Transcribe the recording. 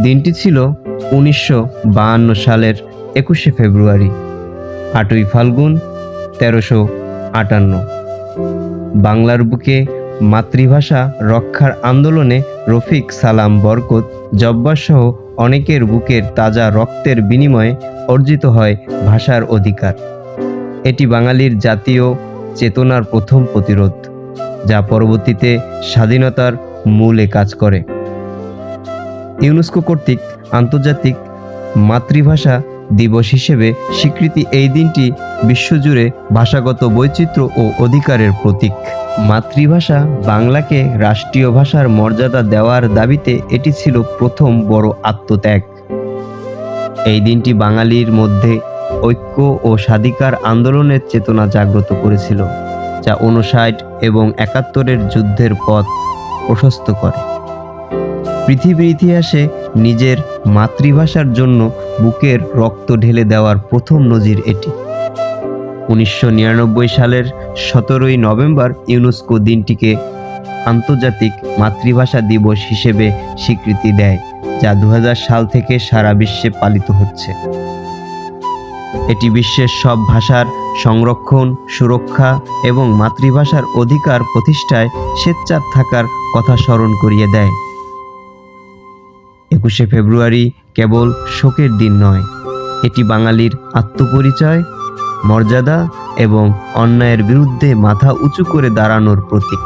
দিনটি ছিল 1952 সালের 21শে ফেব্রুয়ারি, 8ই ফাল্গুন 1358। বাংলার বুকে মাতৃভাষা রক্ষার আন্দোলনে রফিক, সালাম, বরকত, জব্বার সহ অনেকের বুকের তাজা রক্তের বিনিময়ে অর্জিত হয় ভাষার অধিকার। এটি বাঙালির জাতীয় চেতনার প্রথম প্রতিরোধ, যা পরবর্তীতে স্বাধীনতার মূলে কাজ করে। ইউনেস্কো কর্তৃক আন্তর্জাতিক মাতৃভাষা দিবস হিসেবে স্বীকৃতি এই দিনটি বিশ্বজুড়ে ভাষাগত বৈচিত্র্য ও অধিকারের প্রতীক। মাতৃভাষা বাংলাকে রাষ্ট্রীয় ভাষার মর্যাদা দেওয়ার দাবিতে এটি ছিল প্রথম বড় আত্মত্যাগ। এই দিনটি বাঙালির মধ্যে ঐক্য ও স্বাধিকার আন্দোলনের চেতনা জাগ্রত করেছিল, যা 59 এবং 71-এর যুদ্ধের পথ প্রশস্ত করে। পৃথিবীর ইতিহাসে নিজের মাতৃভাষার জন্য বুকের রক্ত ঢেলে দেওয়ার প্রথম নজির এটি। 1999 সালের 17ই নভেম্বর ইউনেস্কো দিনটিকে আন্তর্জাতিক মাতৃভাষা দিবস হিসেবে স্বীকৃতি দেয়, যা 2000 সাল থেকে সারা বিশ্বে পালিত হচ্ছে। এটি বিশ্বের সব ভাষার সংরক্ষণ, সুরক্ষা এবং মাতৃভাষার অধিকার প্রতিষ্ঠায় সোচ্চার থাকার কথা স্মরণ করিয়ে দেয়। 21শে ফেব্রুয়ারি কেবল শোকের দিন নয়, এটি বাঙালির আত্মপরিচয়, মর্যাদা এবং অন্যায়ের বিরুদ্ধে মাথা উঁচু করে দাঁড়ানোর প্রতীক।